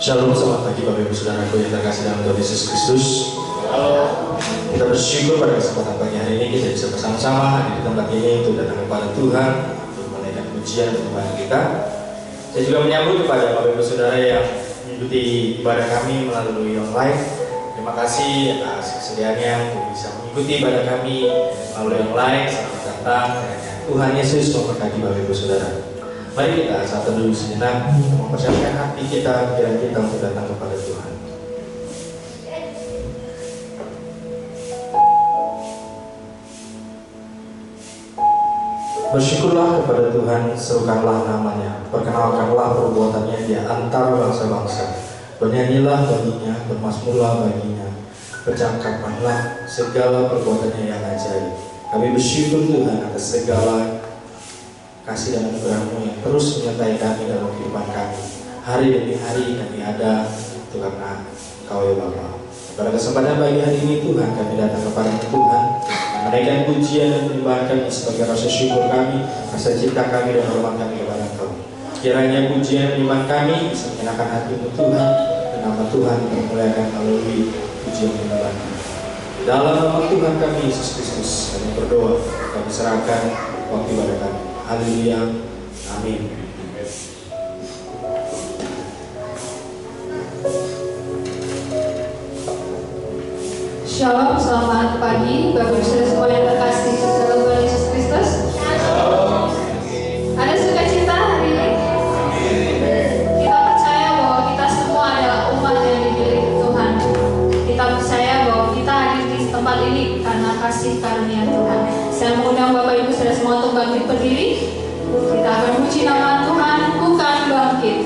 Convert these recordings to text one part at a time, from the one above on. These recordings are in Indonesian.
Shalom, selamat pagi Bapak Ibu Saudaraku yang terkasih dalam Tuhan Yesus Kristus. Kita bersyukur pada kesempatan pagi hari ini kita bisa bersama-sama hadir di tempat ini untuk datang kepada Tuhan, untuk menaikkan pujian dan ibadah kita. Saya juga menyambut kepada Bapak Ibu Saudara yang mengikuti ibadah kami melalui online. Terima kasih atas kesediaannya untuk bisa mengikuti ibadah kami melalui online. Selamat datang, Tuhan Yesus memberkati Bapak Ibu Saudara. Mari kita saat dulu sejenak mempersiapkan hati kita, pikiran kita untuk datang kepada Tuhan. Bersyukurlah kepada Tuhan, serukanlah namanya, perkenalkanlah perbuatannya di antara bangsa-bangsa. Bernyanyilah baginya, bermazmurlah baginya, bercakapkanlah segala perbuatannya yang ajaib. Kami bersyukur Tuhan atas segala kasih dan anugerah-Mu yang terus menyertai kami dalam kehidupan kami. Hari demi hari kami ada itu karena Kau ya Bapa. Pada kesempatan pagi hari ini Tuhan, kami datang kepada Tuhan, menaikkan pujian dan menyembah kami sebagai rasa syukur kami, rasa cinta kami dan hormat kami kepada Engkau. Kiranya pujian dan menyembah kami bisa menyenangkan hati-Mu Tuhan, dan nama Tuhan dipermuliakan melalui pujian dan menyembah kami. Dalam nama Tuhan kami Yesus Kristus kami berdoa, kami serahkan waktu ibadah kami. Haleluya, amin. Shalom, selamat pagi Bapak Ibu Saudara semua yang terkasih dalam Tuhan Yesus Kristus. Ada sukacita hari ini? Kita percaya bahwa kita semua adalah umat yang dipilih Tuhan. Kita percaya bahwa kita hadir di tempat ini karena kasih karunia Tuhan. Saya mengundang Bapak Ibu Saudara semua untuk bangkit berdiri. Kita akan puji nama Tuhan, bukan bangkit.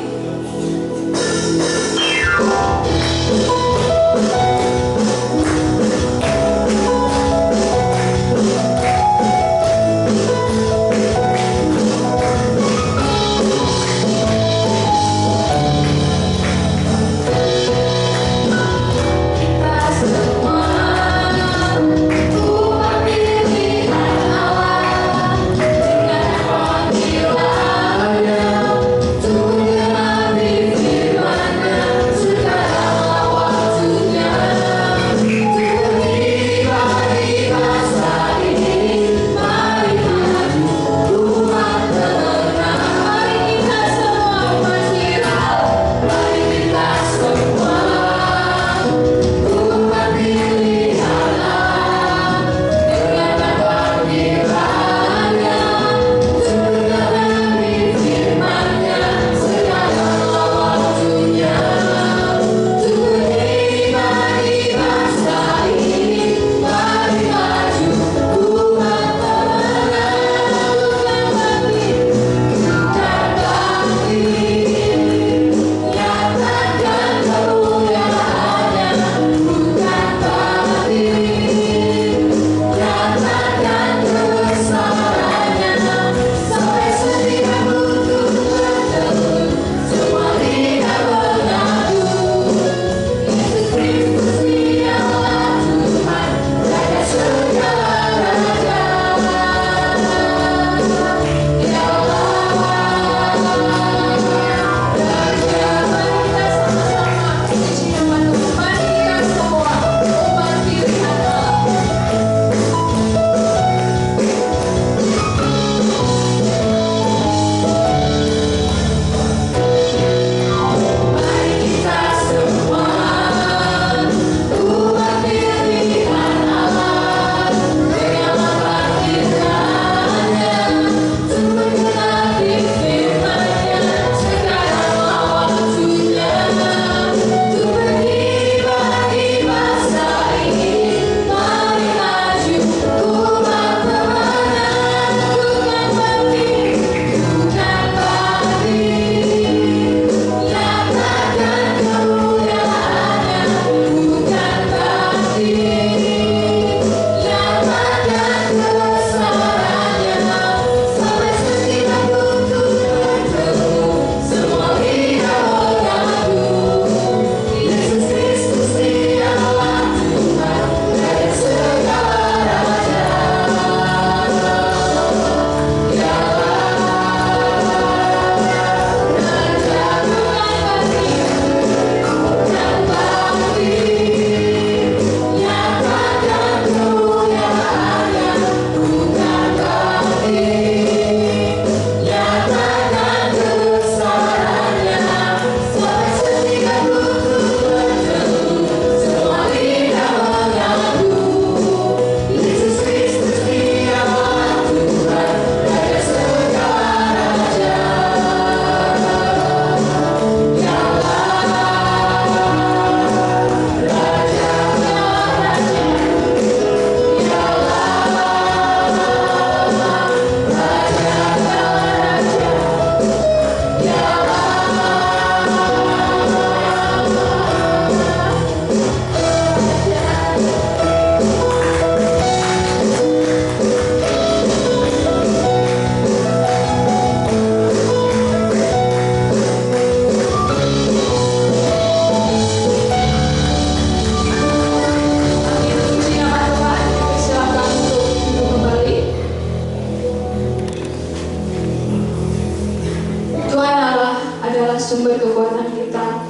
sumber kekuatan kita.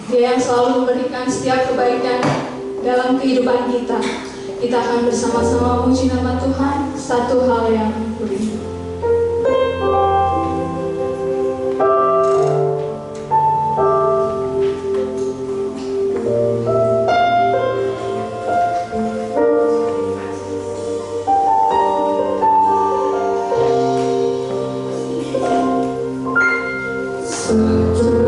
Dia yang selalu memberikan setiap kebaikan dalam kehidupan kita. Kita akan bersama-sama memuji nama Tuhan, satu hal yang berindah. Satu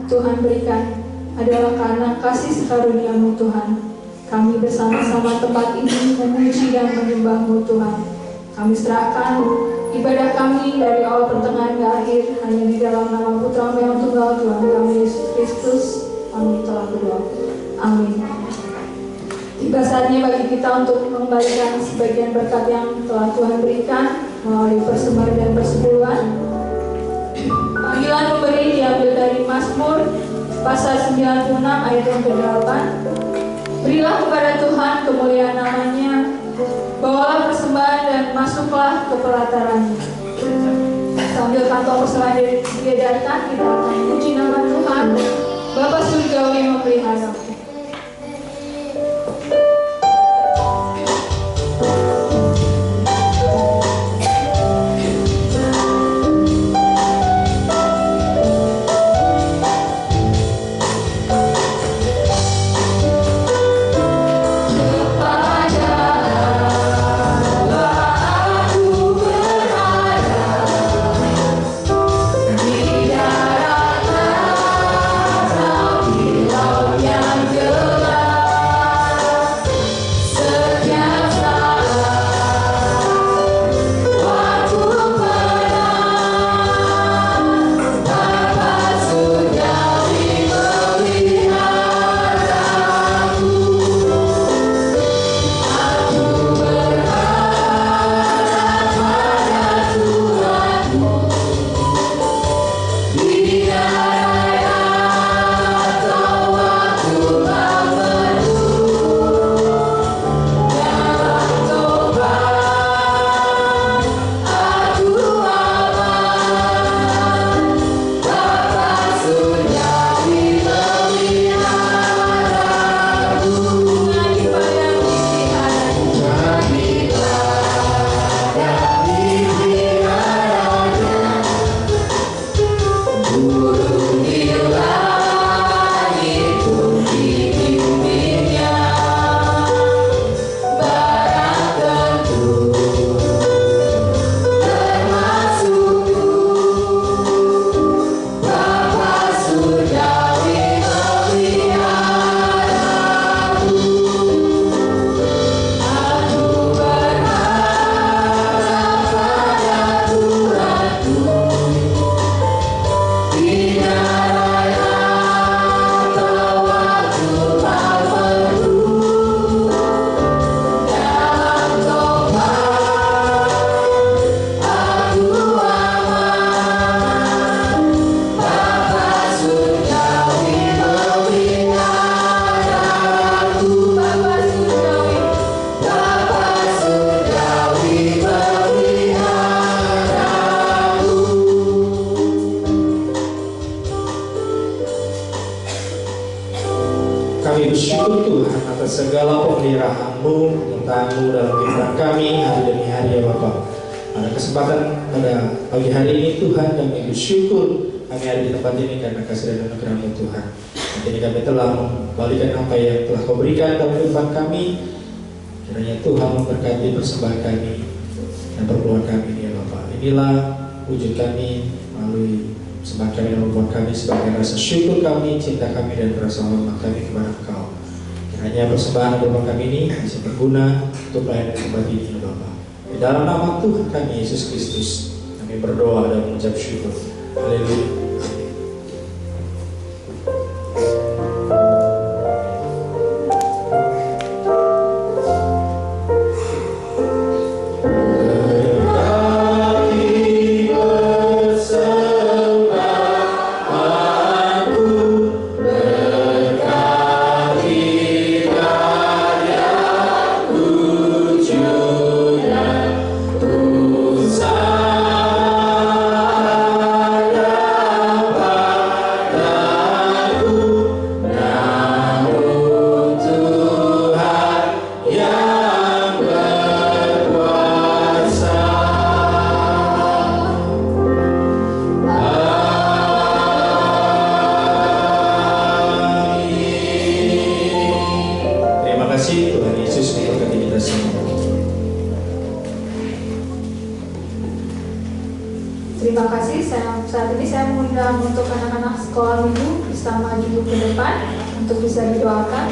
Tuhan berikan adalah karena kasih karunia-Mu Tuhan. Kami bersama-sama tempat ini memuji dan menyembah-Mu Tuhan. Kami serahkan ibadah kami dari awal pertengahan ke akhir hanya di dalam nama Putra-Mu yang tunggal Tuhan kami Yesus Kristus. Kami telah berdoa. Amin. Tiba saatnya bagi kita untuk mengembalikan sebagian berkat yang telah Tuhan berikan melalui persembahan dan persepuluhan. Panggilan memberi diambil dari Mazmur pasal 96 ayat yang ke-8. Berilah kepada Tuhan kemuliaan namanya, bawalah persembahan dan masuklah ke pelatarannya. Sambil kantong persembahan diedarkan, kita akan memuji nama Tuhan, Bapa Surgawi yang memelihara. Kami bersyukur Tuhan atas segala pemeliharaan-Mu, penyertaan-Mu dalam kehidupan kami hari demi hari ya Bapa. Pada kesempatan pada pagi hari ini Tuhan kami bersyukur kami ada di tempat ini karena kasih dan anugerah-Mu Tuhan. Jadi kami telah membalikan apa yang telah Kau berikan dalam kehidupan kami. Kiranya Tuhan memberkati persembahan kami dan perpuluhan kami ini ya Bapa. Inilah wujud kami melalui sembah kami dan perpuluhan kami sebagai rasa syukur kami, cinta kami dan rasa hormat kami kepada Engkau. Kiranya persembahan dan perpuluhan kami ini bisa berguna untuk pelayanan tempat ini ya Bapa. Di dalam nama Tuhan kami Yesus Kristus kami berdoa dan mengucap syukur. Haleluya. Terima kasih. Saat ini saya mengundang untuk anak-anak sekolah minggu bisa maju ke depan untuk bisa didoakan.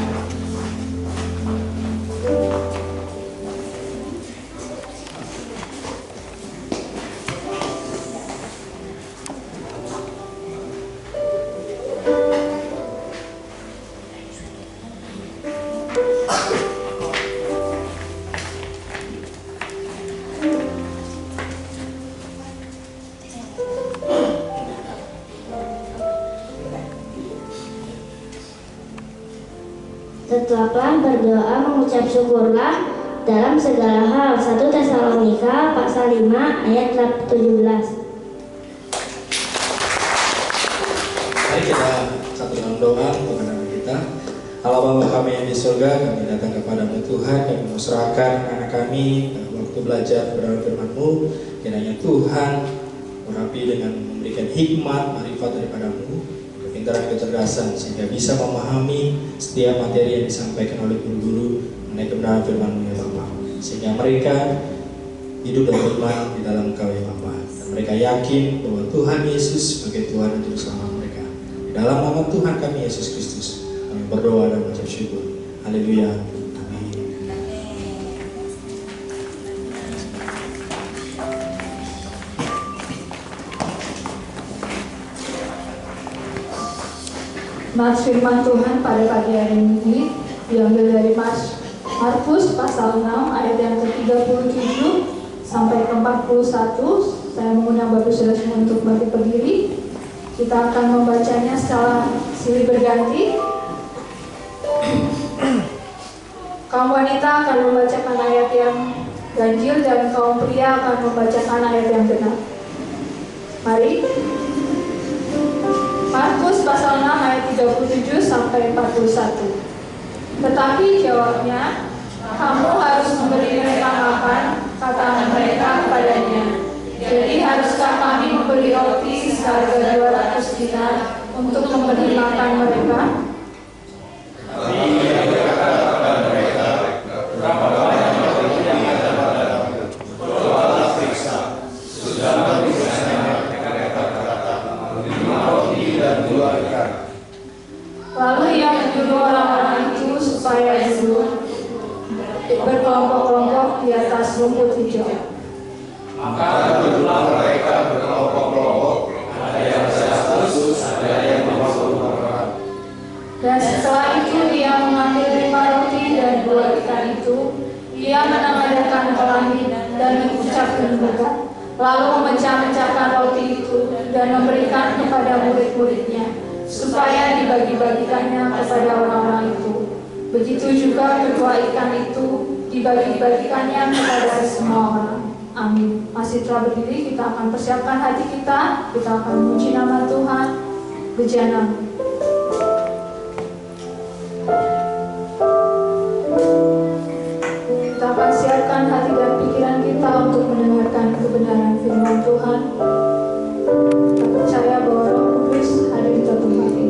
Tetaplah berdoa mengucap syukurlah dalam segala hal. 1 Tesalonika pasal 5 ayat 17. Mari kita satukan doa untuk anak kita. Allah Bapa kami yang di surga, kami datang kepadamu Tuhan dan menyerahkan anak kami dalam waktu belajar dalam firman-Mu. Kiranya Tuhan merapi dengan memberikan hikmat, marifat daripadamu, kepintaran, kecerdasan, sehingga bisa memahami setiap materi yang disampaikan oleh guru-guru mengenai kebenaran firman-Mu ya Bapa, sehingga mereka hidup dan beriman di dalam Engkau ya Bapa, dan mereka yakin bahwa Tuhan Yesus sebagai Tuhan dan Juru Selamat mereka. Di dalam nama Tuhan kami Yesus Kristus kami berdoa dan mengucap syukur. Haleluya. Amin. Nats firman Tuhan pada pagi hari ini diambil dari Markus pasal 6 ayat yang ke-37 sampai ke-41. Saya mengundang Bapak Saudara semua untuk bangkit berdiri. Kita akan membacanya secara silih berganti. Kaum wanita akan membacakan ayat yang ganjil dan kaum pria akan membacakan ayat yang genap. Mari. Markus pasal 6 ayat 37 sampai 41. Tetapi jawabnya, kamu harus memberi mereka makan, kata mereka kepadanya. Jadi haruskah kami membeli roti seharga 200 dinar untuk memberi makan mereka? Lalu ia menyuruh orang-orang itu supaya duduk berkelompok-kelompok di atas rumput hijau. Maka duduklah mereka berkelompok-kelompok, ada yang 100, ada yang 50 orang. Dan setelah itu ia mengambil 5 roti dan 2 ikan itu, ia menengadahkan ke langit dan mengucapkan berkat, lalu memecah-mecahkan roti itu dan memberikan kepada murid-muridnya, supaya dibagi-bagikannya kepada orang-orang itu. Begitu juga kedua ikan itu dibagi-bagikannya kepada semua orang. Amin. Masih telah berdiri, kita akan persiapkan hati kita akan memuji nama Tuhan. Bejana. Kita akan siapkan hati dan pikiran kita untuk mendengarkan kebenaran firman Tuhan. Kita percaya bahwa Roh Kudus hadir di tempat ini.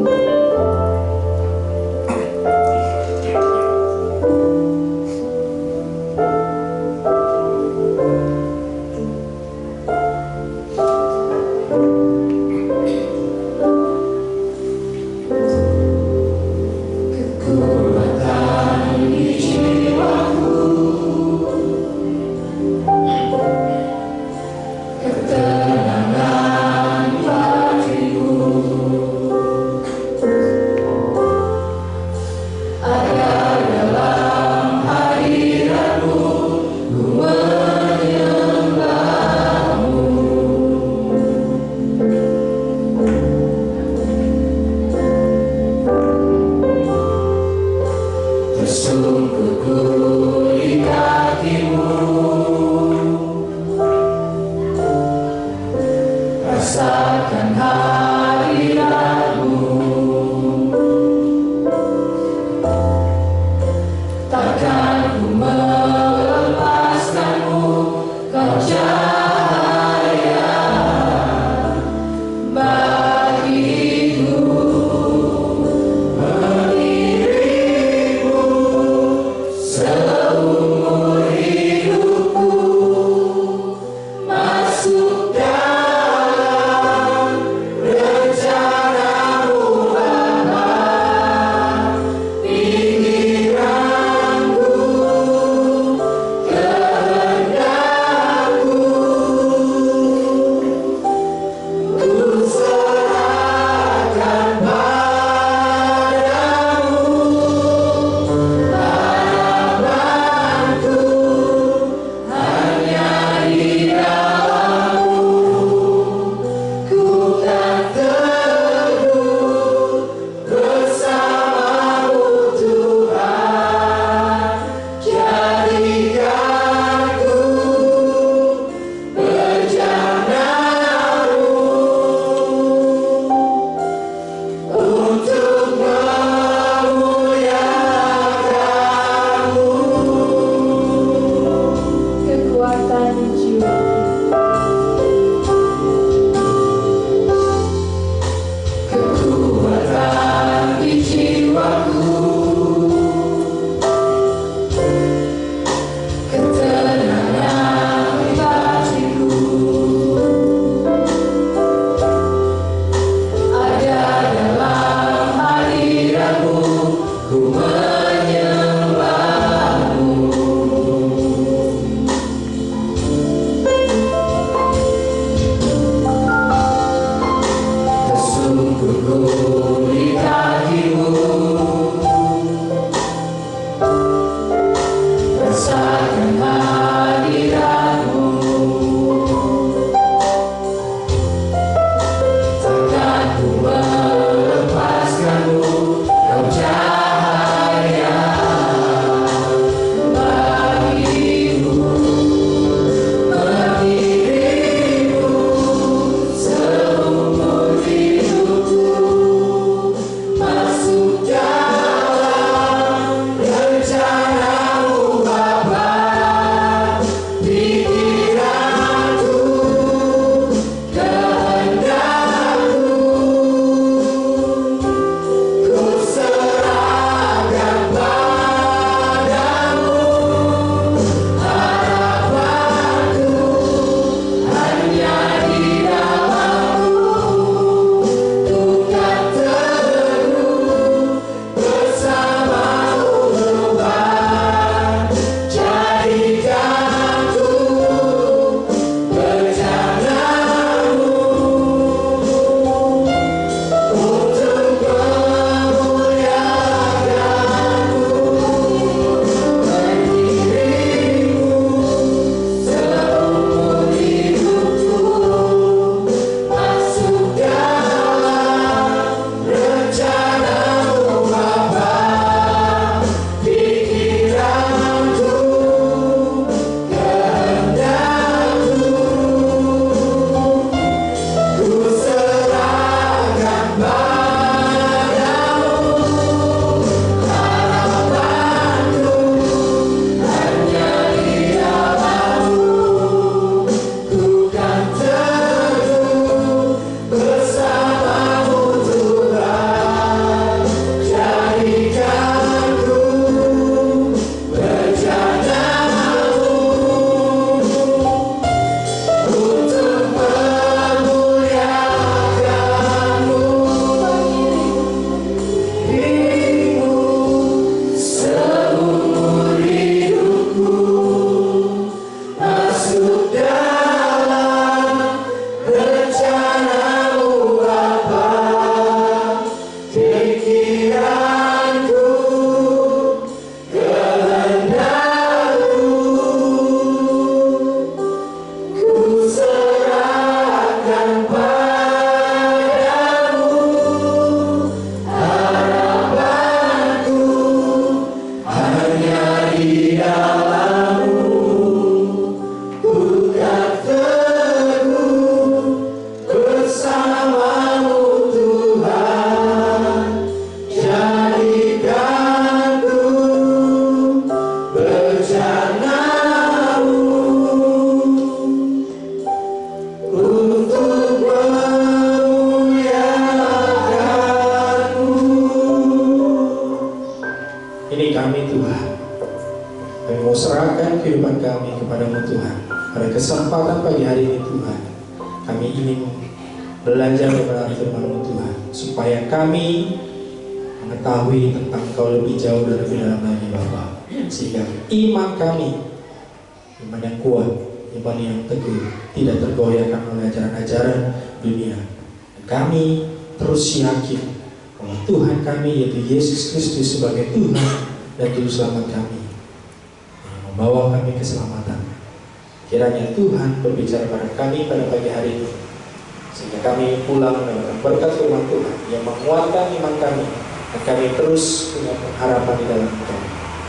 kami kepadamu Tuhan. Pada kesempatan pagi hari ini Tuhan, kami ingin belajar daripada firman-Mu Tuhan, supaya kami mengetahui tentang Kau lebih jauh dan lebih dalam lagi Bapa, sehingga iman kami, iman yang kuat, iman yang teguh, tidak tergoyahkan oleh ajaran-ajaran dunia. Kami terus yakin bahwa Tuhan kami yaitu Yesus Kristus sebagai Tuhan dan Juru Selamat kami yang membawa kami keselamatan. Kiranya Tuhan berbicara pada kami pada pagi hari ini, sehingga kami pulang dengan berkat firman Tuhan yang menguatkan iman kami, dan kami terus punya pengharapan di dalam Tuhan.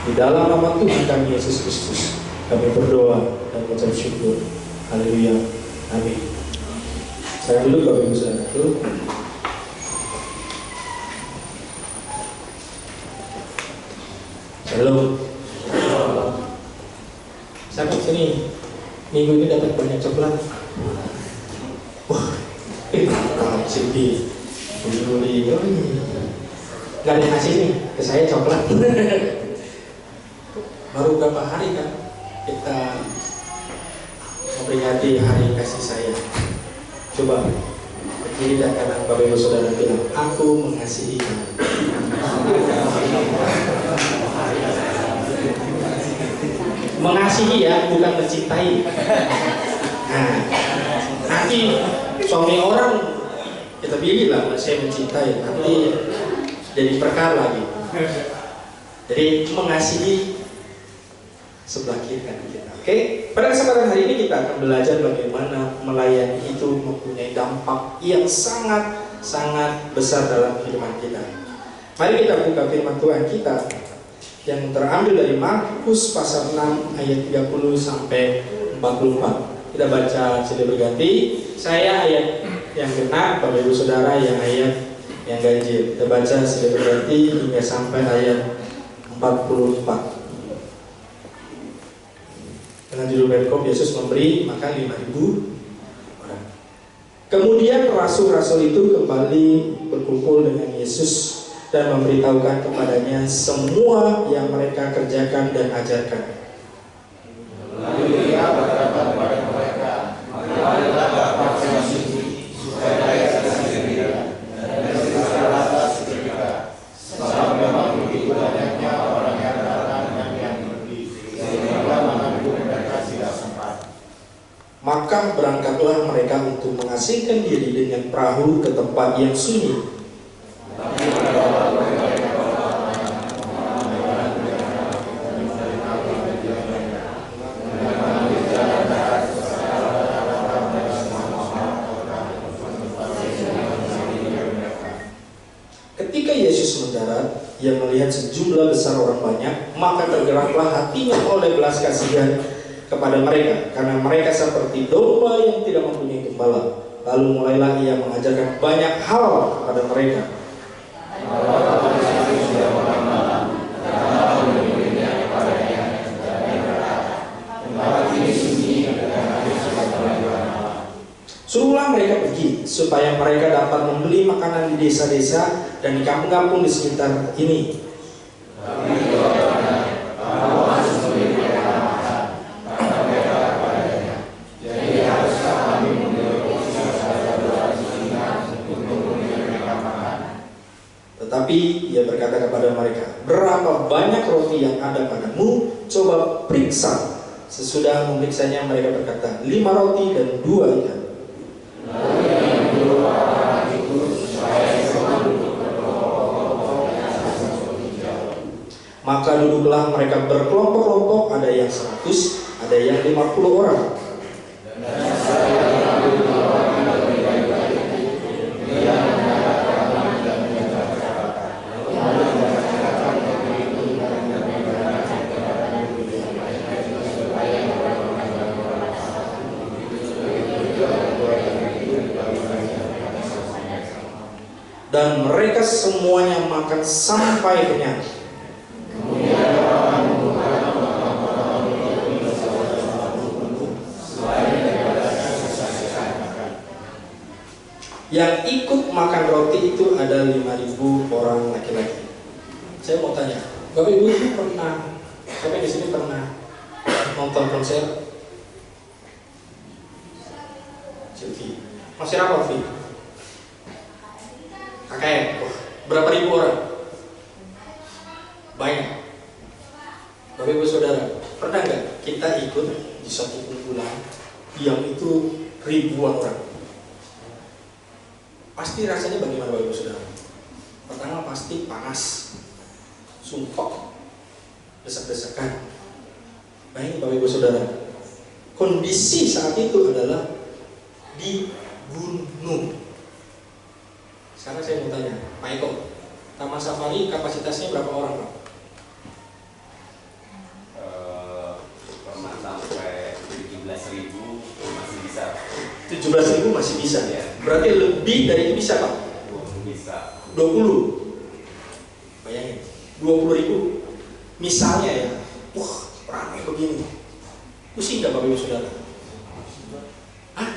Di dalam nama Tuhan kami Yesus Kristus kami berdoa dan mengucap syukur. Haleluya. Amin. Saya dulu Bapak Ibu Saudaraku. Shalom. Sampai sini minggu ini dapat banyak coklat. Wah, sedih. Beli-beli. Gak ada yang ngasih nih ke saya coklat. Baru berapa hari kan kita memperingati hari kasih sayang. Coba kiri dan kanan Bapak Ibu Saudara bilang, aku mengasihi kamu. Mengasihi ya, bukan mencintai. Nah, nanti suami orang kita bilang saya mencintai, nanti jadi perkara lagi. Jadi mengasihi sebelah kiri kan kita. Oke, pada kesempatan hari ini kita akan belajar bagaimana melayani itu mempunyai dampak yang sangat besar dalam kehidupan kita. Mari kita buka firman Tuhan kita yang terambil dari Markus pasal 6 ayat 30 sampai 44. Kita baca silih berganti. Saya ayat yang genap, Bapak Ibu Saudara yang ayat yang ganjil. Kita baca silih berganti hingga sampai ayat 44. Dengan judul perikop, Yesus memberi makan 5.000 orang. Kemudian rasul-rasul itu kembali berkumpul dengan Yesus dan memberitahukan kepadanya semua yang mereka kerjakan dan ajarkan. Lalu ia berkata kepada mereka, marilah dapat mengasihi, supaya daya sendiri dan istirahat seketika. Sebab memang begitu banyaknya orang yang datang dan yang pergi, sehingga mengambil mereka tidak sempat. Maka berangkatlah mereka untuk mengasingkan diri dengan perahu ke tempat yang sunyi. Ketika Yesus mendarat, ia melihat sejumlah besar orang banyak, maka tergeraklah hatinya oleh belas kasihan kepada mereka, karena mereka seperti domba yang tidak mempunyai gembala. Lalu mulailah ia mengajarkan banyak hal kepada mereka. Suruhlah mereka pergi, supaya mereka dapat membeli makanan di desa-desa dan di kampung-kampung di sekitar ini. Tetapi ia berkata kepada mereka, berapa banyak roti yang ada padamu? Coba periksa. Sesudah memeriksanya mereka berkata, 5 roti dan 2 ikan. Maka duduklah mereka berkelompok-kelompok, ada yang 100, ada yang 50 orang. Dan mereka semuanya makan sampai kenyang. Yang ikut makan roti itu ada 5.000 orang laki-laki. Saya mau tanya, Bapak Ibu pernah, siapa di sini pernah nonton konser? Silvi, konser apa Vi? KKN, wah, berapa ribu orang? Banyak. Bapak Ibu Saudara, pernah nggak kita ikut di satu kumpulan yang itu ribuan orang? Pasti rasanya bagaimana Bapak Ibu Saudara? Pertama pasti panas, sumpah, desak-desakan. Bayangin Bapak Ibu Saudara, kondisi saat itu adalah di gunung. Sekarang saya mau tanya, Pak Eko, Taman Safari kapasitasnya berapa orang, Pak? Pernah sampai 17.000 masih bisa. 17.000 masih bisa ya. Berarti lebih dari itu bisa, Pak? Bisa. 20. Bayangin, 20.000. Misalnya ya, ramai begini. Pusing nggak Bapak Ibu Saudara? Hah?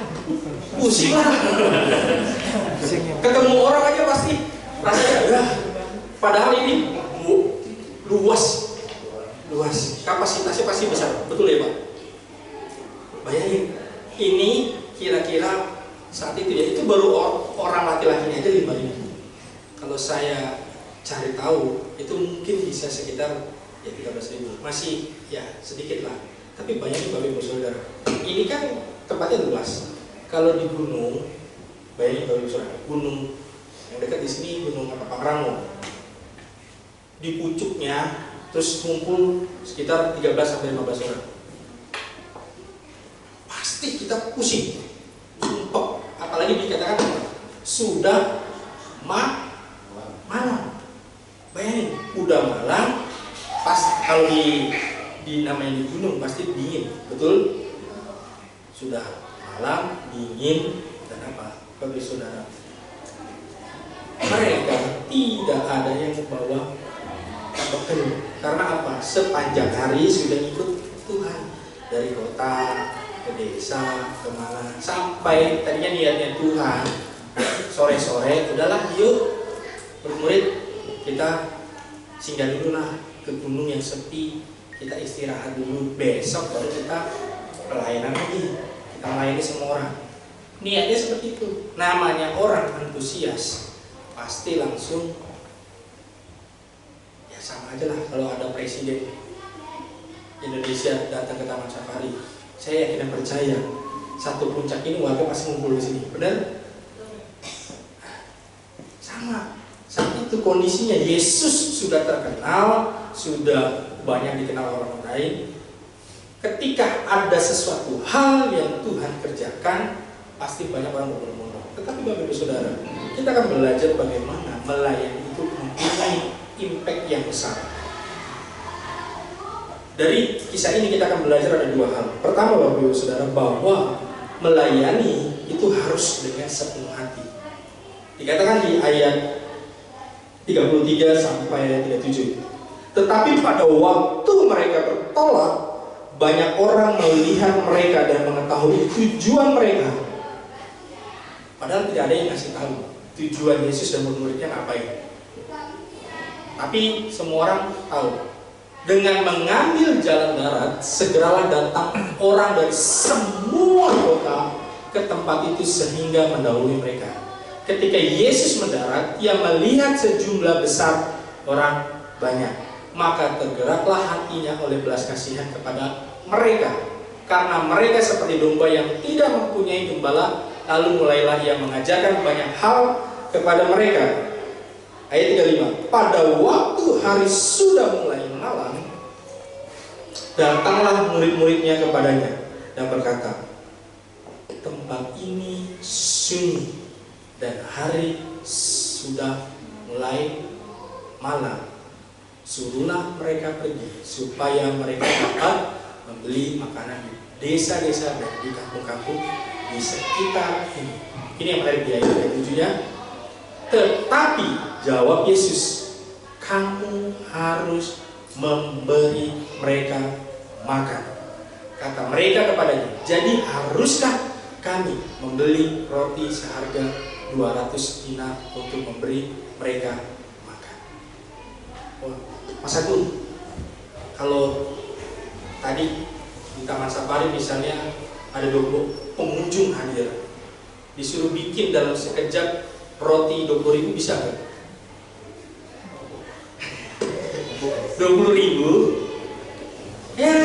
Pusing lah. Ketemu orang aja pasti rasanya ya. Padahal ini luas, kapasitasnya pasti besar, betul ya Pak? Bayangin, ini kira-kira saat itu ya, itu baru orang laki-lakinya aja 5.000. Kalau saya cari tahu, itu mungkin bisa sekitar ya 13.000, masih ya sedikit lah. Tapi bayangin Bapak Ibu Saudara, ini kan tempatnya luas. Kalau di gunung, bayangin Bapak Ibu Saudara, gunung yang dekat di sini Gunung Pangrango. Di pucuknya terus kumpul sekitar 13-15 orang. Pasti kita pusing, sumpah. Apalagi dikatakan sudah malam. Bayangin, udah malam, pas kalau di namanya di gunung pasti dingin, betul? Sudah malam, dingin, dan apa? Bapak Saudara, mereka tidak ada yang membawa bekal. Karena apa? Sepanjang hari sudah ikut Tuhan, dari kota ke desa kemana, sampai tadinya niatnya Tuhan sore-sore udahlah yuk bermurid kita singgah dulu lah ke gunung yang sepi, kita istirahat dulu, besok baru kita pelayanan lagi, kita melayani semua orang. Niatnya seperti itu. Namanya orang antusias pasti langsung ya sama aja lah. Kalau ada presiden Indonesia datang ke Taman Safari, saya yakin dan percaya satu puncak ini warga pasti ngumpul di sini, benar? Sama. Saat itu kondisinya Yesus sudah terkenal, sudah banyak dikenal orang lain. Ketika ada sesuatu hal yang Tuhan kerjakan, pasti banyak orang berbondong-bondong. Tetapi Bapak Ibu Saudara, kita akan belajar bagaimana melayani itu mempunyai impact yang besar. Dari kisah ini kita akan belajar ada dua hal. Pertama Bapak Ibu Saudara, bahwa melayani itu harus dengan sepenuh hati. Dikatakan di ayat 33 sampai 37. Tetapi pada waktu mereka bertolak, banyak orang melihat mereka dan mengetahui tujuan mereka. Padahal tidak ada yang ngasih tahu tujuan Yesus dan murid-muridnya ngapain. Tapi semua orang tahu. Dengan mengambil jalan darat, segeralah datang orang dari semua kota ke tempat itu sehingga mendahului mereka. Ketika Yesus mendarat, ia melihat sejumlah besar orang banyak. Maka tergeraklah hatinya oleh belas kasihan kepada mereka, karena mereka seperti domba yang tidak mempunyai gembala. Lalu mulailah ia mengajarkan banyak hal kepada mereka. Ayat 35. Pada waktu hari sudah mulai malam, datanglah murid-muridnya kepadanya dan berkata, tempat ini sunyi dan hari sudah mulai malam. Suruhlah mereka pergi supaya mereka dapat membeli makanan di desa-desa dan di kampung-kampung di sekitar ini. Ini yang menarik di ayat 7-nya. Tetapi jawab Yesus, kamu harus memberi mereka makan. Kata mereka kepadanya, jadi haruskah kami membeli roti seharga 200 dinar untuk memberi mereka makan? Oh, Mas Agung, kalau tadi di Taman Safari misalnya ada 20 pengunjung hadir, disuruh bikin dalam sekejap roti 20.000 bisa nggak? 20.000 ya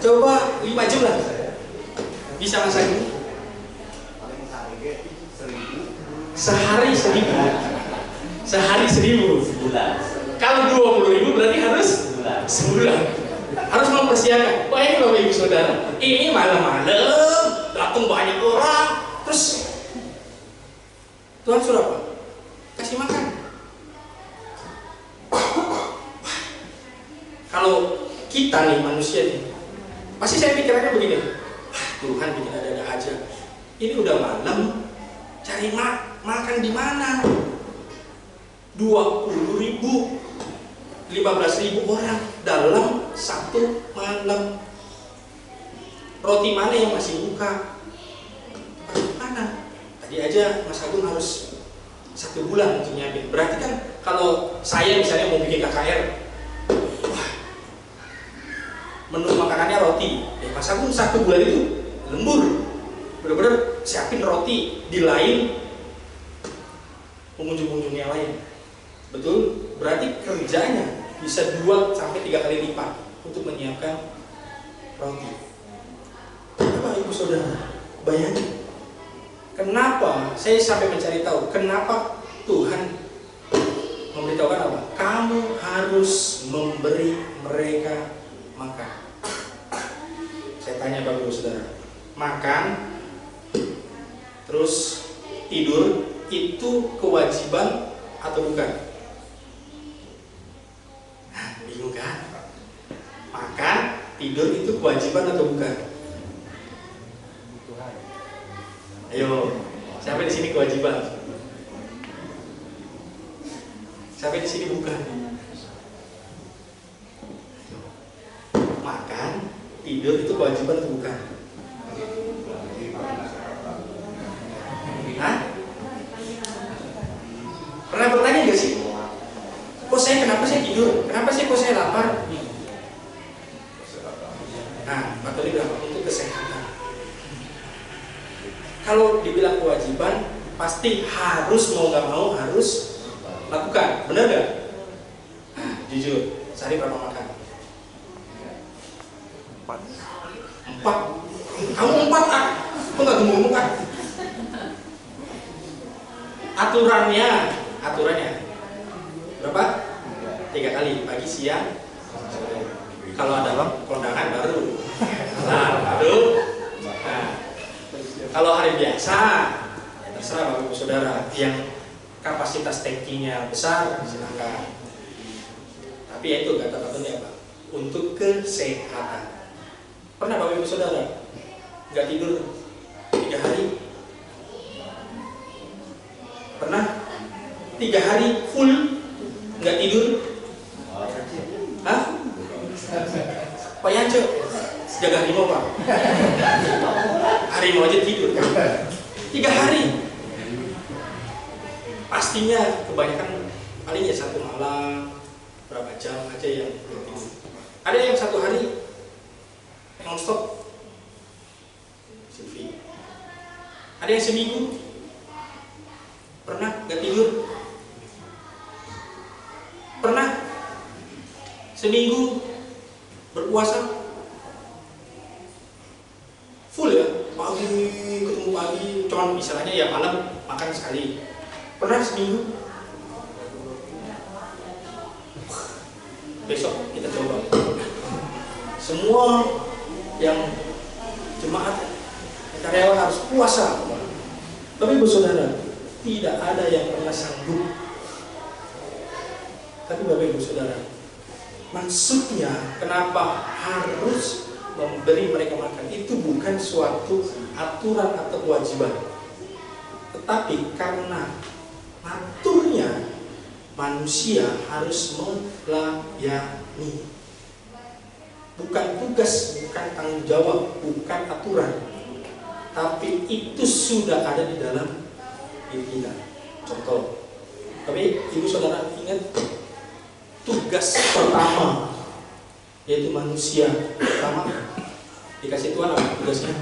coba 5 jam lah bisa masak ini. Sehari 1.000. Sehari 1.000. Sebulan. Kalau 20.000 berarti harus sebulan. Harus mempersiapkan. Wah ini Bapak Ibu Saudara, ini malam-malam datang banyak orang, terus Tuhan suruh apa? Kasih makan. Kalau kita nih manusia nih, pasti saya pikirannya begini. Tuhan bikin ada-ada aja. Ini udah malam, cari makan di mana? 20.000, 15.000 orang dalam satu malam. Roti mana yang masih buka? Mana? Tadi aja Mas Agung harus 1 bulan untuk nyiapin. Berarti kan kalau saya misalnya mau bikin KKR, wah, menu makanannya roti. Mas Agung 1 bulan itu lembur, benar-benar siapin roti di lain pengunjung-pengunjungnya lain. Betul? Berarti kerjanya bisa 2 sampai 3 kali lipat untuk menyiapkan roti. Bapak Ibu Saudara, bayangin. Kenapa saya sampai mencari tahu kenapa Tuhan memberitahukan apa? Kamu harus memberi mereka makan. Saya tanya Bapak Ibu Saudara, makan terus tidur itu kewajiban atau bukan? Bingung kan? Makan, tidur itu kewajiban atau bukan? Ayo, siapa di sini kewajiban? Siapa di sini bukan? Makan, tidur itu kewajiban atau bukan? Hah? Pernah bertanya nggak sih? Kenapa saya tidur? Kenapa sih kok saya lapar? Nah, Pak Tony bilang untuk kesehatan. Kalau dibilang kewajiban, pasti harus mau nggak mau harus lakukan, benar nggak? Nah, jujur, sehari berapa makan? 4. Kamu 4 ah? Kok nggak gemuk ah? Aturannya berapa? 3 kali, pagi, siang, sore. Kalau ada kondangan baru. Nah, kalau hari biasa, ya terserah Bapak Ibu Saudara. Yang kapasitas tankinya besar, silakan. Tapi ya itu kata-katanya apa? Untuk kesehatan. Pernah Bapak Ibu Saudara nggak tidur 3 hari? Pernah 3 hari full nggak tidur? Hah? Pak Yanco jaga harimau Pak. Harimau aja tidur kan? 3 hari. Pastinya kebanyakan paling ya 1 malam berapa jam aja yang tidur. Ada yang 1 hari non-stop CV. Ada yang seminggu. Pernah nggak tidur? Pernah seminggu berpuasa full ya, pagi ketemu pagi, cuman misalnya ya malam makan sekali. Pernah seminggu? Besok kita coba. Semua yang jemaat karyawan harus puasa. Tapi Ibu Saudara, tidak ada yang pernah sanggup. Tapi Bapak Ibu Saudara, maksudnya kenapa harus memberi mereka makan itu bukan suatu aturan atau kewajiban, tetapi karena naturnya manusia harus melayani. Bukan tugas, bukan tanggung jawab, bukan aturan, tapi itu sudah ada di dalam diri kita. Contoh, tapi Ibu Saudara ingat tugas pertama yaitu manusia pertama Dikasih Tuhan apa tugasnya?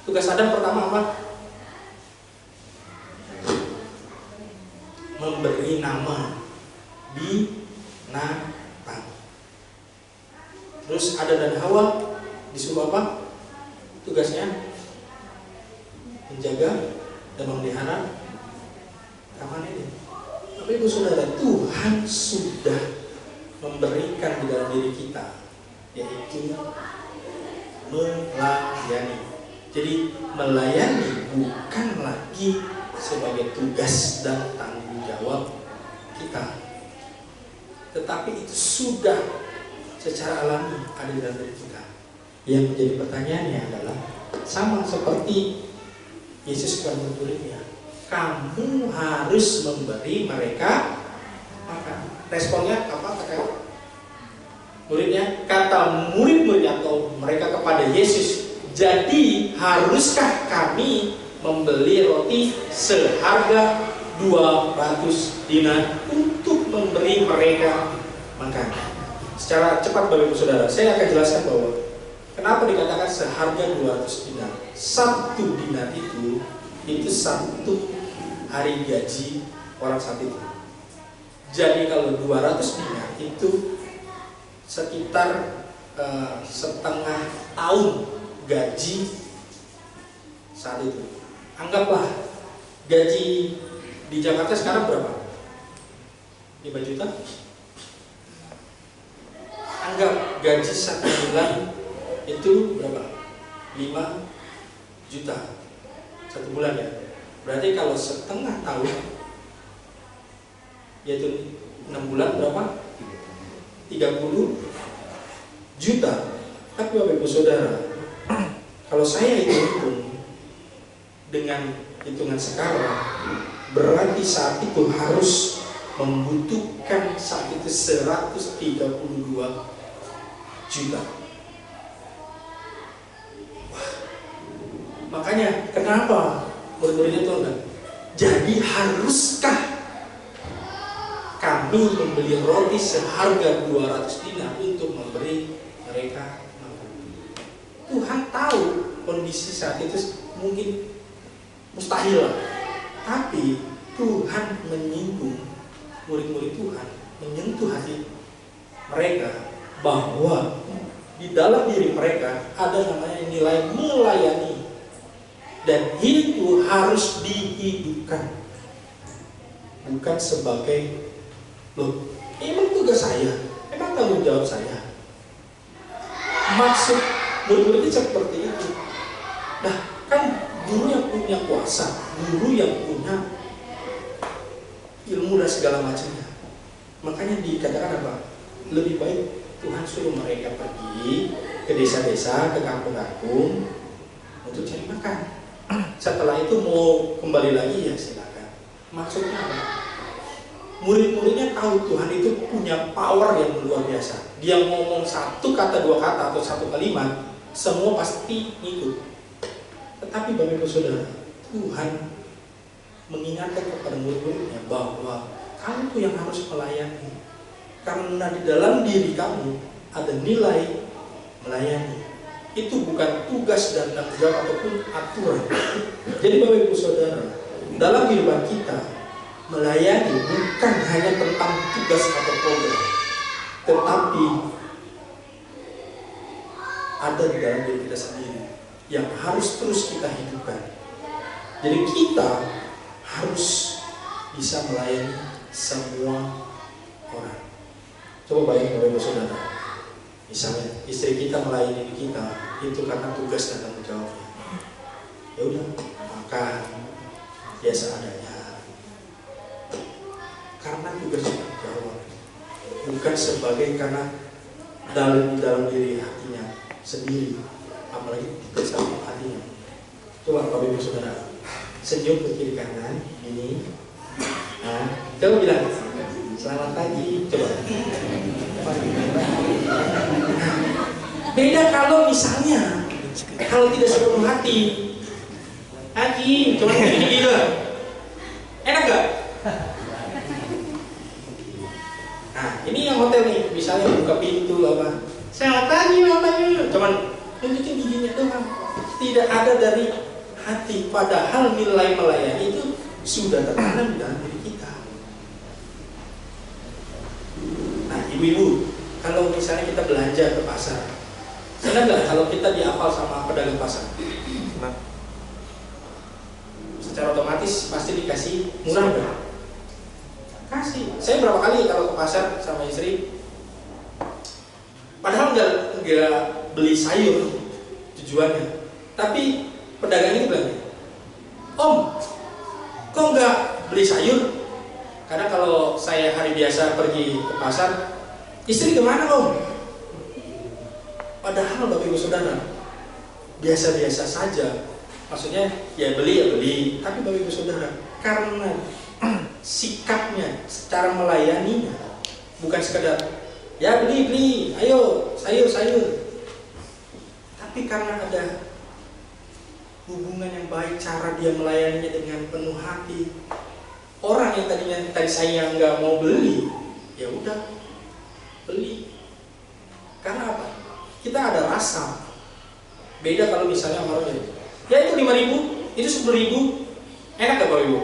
Tugas Adam pertama apa? Memberi nama binatang. Terus Adam dan Hawa disuruh apa? Tugasnya menjaga dan memelihara taman ini. Tapi Ibu Saudara, Tuhan sudah memberikan di dalam diri kita, yaitu melayani. Jadi melayani bukan lagi sebagai tugas dan tanggung jawab kita, tetapi itu sudah secara alami ada di dalam diri kita. Yang menjadi pertanyaannya adalah sama seperti Yesus kepada murid-muridnya, kamu harus memberi mereka makan. Responnya apa kata muridnya? Kata murid-murid atau mereka kepada Yesus, jadi haruskah kami membeli roti seharga 200 dinar untuk memberi mereka makan? Secara cepat Bapak Ibu Saudara, saya akan jelaskan bahwa kenapa dikatakan seharga 200 dinar. 1 dinar itu satu hari gaji orang saat itu. Jadi kalau 200 dinar itu sekitar setengah tahun gaji saat itu. Anggaplah gaji di Jakarta sekarang berapa? 5 juta? Anggap gaji 1 bulan itu berapa? 5 juta 1 bulan ya. Berarti kalau setengah tahun, yaitu 6 bulan berapa? 30 juta. Tapi Bapak Ibu Saudara, kalau saya hitung dengan hitungan sekarang, berarti saat itu harus membutuhkan saat itu 132 juta. Wah, makanya kenapa murid-muridnya itu enggak? Jadi haruskah kami membeli roti seharga 200 dinar untuk memberi mereka makan? Tuhan tahu kondisi saat itu mungkin mustahil lah. Tapi Tuhan menyinggung murid-murid Tuhan, menyentuh hati mereka bahwa di dalam diri mereka ada namanya nilai melayani, dan itu harus dihidupkan, bukan sebagai loh, emang tugas saya, emang tanggung jawab saya. Maksud murid-murid seperti itu. Nah, kan guru yang punya kuasa, guru yang punya ilmu dan segala macamnya. Makanya dikatakan apa? Lebih baik Tuhan suruh mereka pergi ke desa-desa, ke kampung-kampung untuk cari makan. Setelah itu mau kembali lagi ya silakan. Maksudnya apa? Murid-muridnya tahu Tuhan itu punya power yang luar biasa. Dia ngomong 1 kata, 2 kata atau 1 kalimat, semua pasti ngikut. Tetapi Bapak Ibu Saudara, Tuhan mengingatkan kepada murid-muridnya bahwa kamu tuh yang harus melayani, karena di dalam diri kamu ada nilai melayani. Itu bukan tugas dan tanggung jawab ataupun aturan. Jadi Bapak Ibu Saudara, dalam kehidupan kita, melayani bukan hanya tentang tugas atau program, tetapi ada di dalam diri kita sendiri yang harus terus kita hidupkan. Jadi kita harus bisa melayani semua orang. Coba bayangin Bapak Ibu Saudara, misalnya istri kita melayani kita itu karena tugas dan tanggung jawabnya. Ya udah, makan biasa adanya, karena tugas dan tanggung jawab, bukan sebagai karena dalam diri hatinya sendiri, apalagi bersama hatinya. Coba Bapak Ibu Saudara senyum ke kiri kanan ini. Nah, coba bilang selamat pagi. Coba. Beda kalau misalnya kalau tidak sepenuh hati. Haji, coba gini gitu. Enak gak? Nah, ini yang hotel nih, misalnya buka pintu apa, Selamat pagi mamanya. Cuman nunjukin giginya doang. Tidak ada dari hati. Padahal nilai melayani itu sudah tertanam di dalam diri kita. Nah, ibu-ibu, kalau misalnya kita belanja ke pasar, senang nggak kalau kita diapal sama pedagang pasar? Nah, Secara otomatis pasti dikasih murah nggak? Kasih. Saya berapa kali kalau ke pasar sama istri, padahal nggak beli sayur tujuannya, tapi pedagang ini bilang, Om, kok nggak beli sayur? Karena kalau saya hari biasa pergi ke pasar, istri kemana Om? Padahal Bapak Ibu Saudara, biasa-biasa saja. Maksudnya ya beli, tapi Bapak Ibu Saudara, karena sikapnya, secara melayaninya, bukan sekedar ya beli, ayo sayur. Tapi karena ada hubungan yang baik, cara dia melayaninya dengan penuh hati. Orang yang tadi saya nggak mau beli, ya udah beli. Karena apa? Kita ada rasa. Beda kalau misalnya orang ya itu 5.000, itu 10.000, enak gak Bapak Ibu?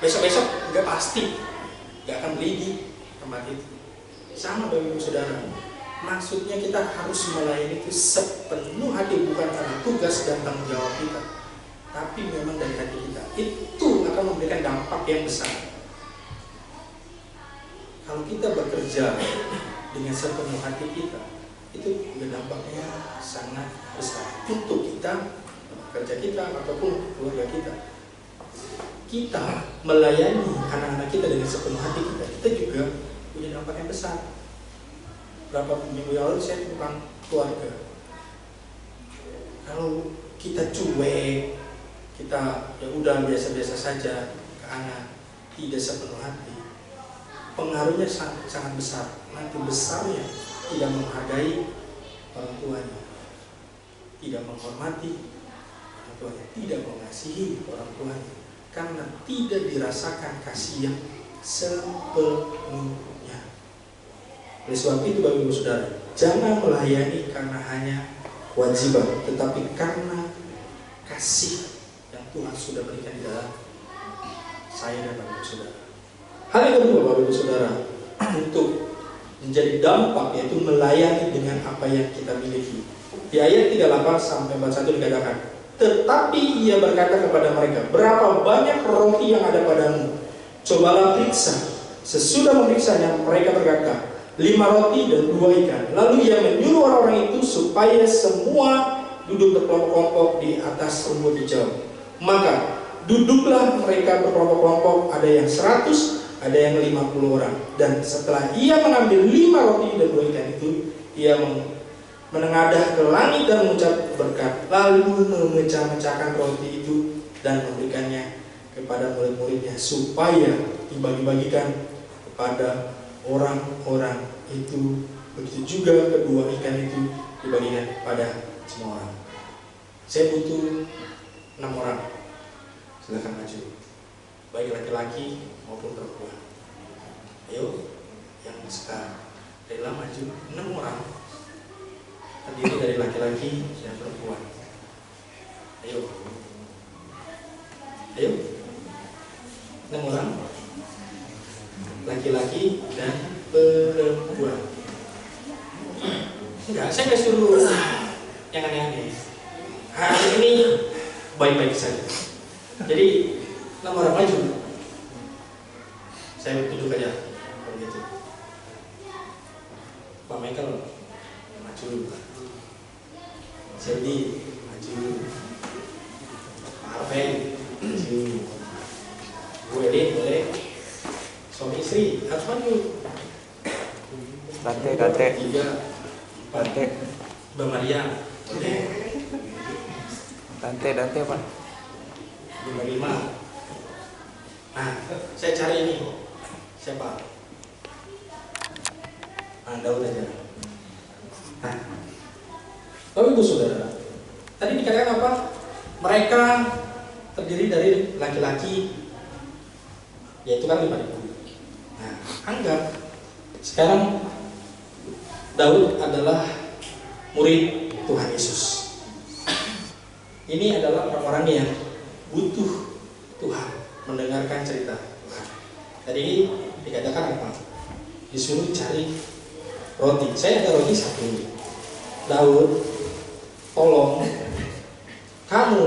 Besok-besok nggak pasti, nggak akan beli di tempat itu. Sama Bapak Ibu Saudara. Maksudnya kita harus melayani itu sepenuh hati, bukan karena tugas dan tanggung jawab kita, tapi memang dari hati kita. Itu akan memberikan dampak yang besar. Kalau kita bekerja dengan sepenuh hati kita, itu dampaknya sangat besar untuk kita, kerja kita ataupun keluarga kita. Kita melayani anak-anak kita dengan sepenuh hati kita juga punya dampak yang besar. Berapa minggu lalu saya tentang keluarga. Kalau kita cuek, kita ya udah biasa-biasa saja ke anak, tidak sepenuh hati, pengaruhnya sangat besar. Nanti besarnya tidak menghargai orang tuanya, tidak menghormati orang tuanya, tidak mengasihi orang tuanya, karena tidak dirasakan kasih yang sepenuhnya. Oleh sebab itu Bapak Ibu Saudara, jangan melayani karena hanya kewajiban, tetapi karena kasih yang Tuhan sudah berikan di dalam saya dan Bapak Ibu Saudara. Hal yang kedua Bapak Ibu Saudara, untuk menjadi dampak yaitu melayani dengan apa yang kita miliki. Di ayat 38 sampai 41 dikatakan, tetapi ia berkata kepada mereka, berapa banyak roti yang ada padamu? Cobalah periksa. Sesudah memeriksanya, mereka berkata, 5 roti dan 2 ikan. Lalu ia menyuruh orang-orang itu supaya semua duduk berkelompok-kelompok di atas rumput hijau. Maka duduklah mereka berkelompok-kelompok, ada yang 100, ada yang 50 orang. Dan setelah ia mengambil 5 roti dan 2 ikan itu, ia menengadah ke langit dan mengucap berkat, lalu memecah-mecahkan roti itu dan memberikannya kepada murid-muridnya supaya dibagi-bagikan kepada orang-orang itu. Begitu juga kedua ikan itu dibagikan kepada semua orang. Saya butuh 6 orang. Silakan maju, baik laki-laki maupun perempuan. Ayo, yang suka rela maju. 6 orang terdiri dari laki-laki dan perempuan. Ayo 6 orang, laki-laki dan perempuan. Enggak, saya nggak suruh yang aneh-aneh. Hari ini baik-baik saja. Jadi 6 orang maju. Saya tunjuk aja kalau gitu. Pak Michael maju, Sandy maju, Pak Arven maju, Bu Edin boleh, suami istri harus maju. Dante 3, 4, Mbak Maria boleh, Dante Pak. 5. Nah, saya cari ini siapa? Daud aja. Nah, Bapak Ibu Saudara, tadi dikatakan apa? Mereka terdiri dari laki-laki, yaitu kan 5.000. Nah, anggap sekarang Daud adalah murid Tuhan Yesus. Ini adalah orang-orang yang butuh Tuhan, mendengarkan cerita Tuhan. Tadi dikatakan apa? Disuruh cari roti. Saya ada roti satu. Daud, tolong kamu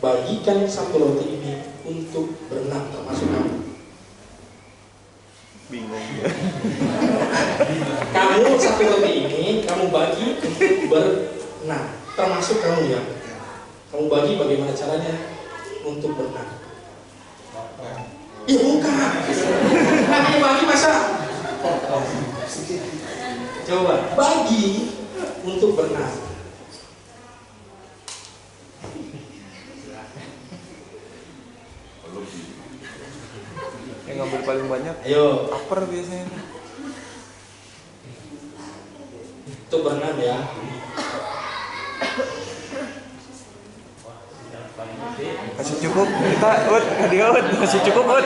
bagikan satu roti ini untuk berenang, termasuk kamu. Bingung. Kamu satu roti ini kamu bagi untuk berenang, termasuk kamu ya. Kamu bagi bagaimana caranya untuk berenang. Ya bukan. Namanya bagi masa? Coba bagi untuk berenang. Yang ngambil paling banyak Ayo, upper biasanya. itu berenang ya. Masih cukup kita ut dia ut masih cukup ut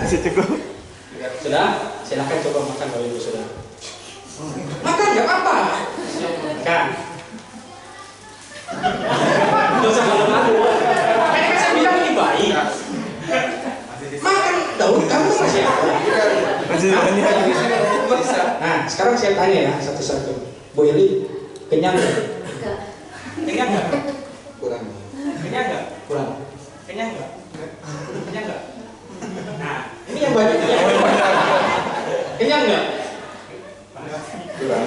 masih cukup. Sudah? Silakan coba makan Bapak Ibu sudah. Makan nggak apa-apa. Makan. Nggak usah malu-malu. Kan saya bilang ini baik. Makan Daud, kamu masih ada. Masih banyak. Nah, sekarang saya tanya ya satu-satu. Bu Eli, kenyang nggak? Kenyang nggak? Kurang. Kenyang nggak? Kurang. Kenyang nggak? Kenyang nggak? Nah, ini yang banyak. Kenyang nggak? Kurang.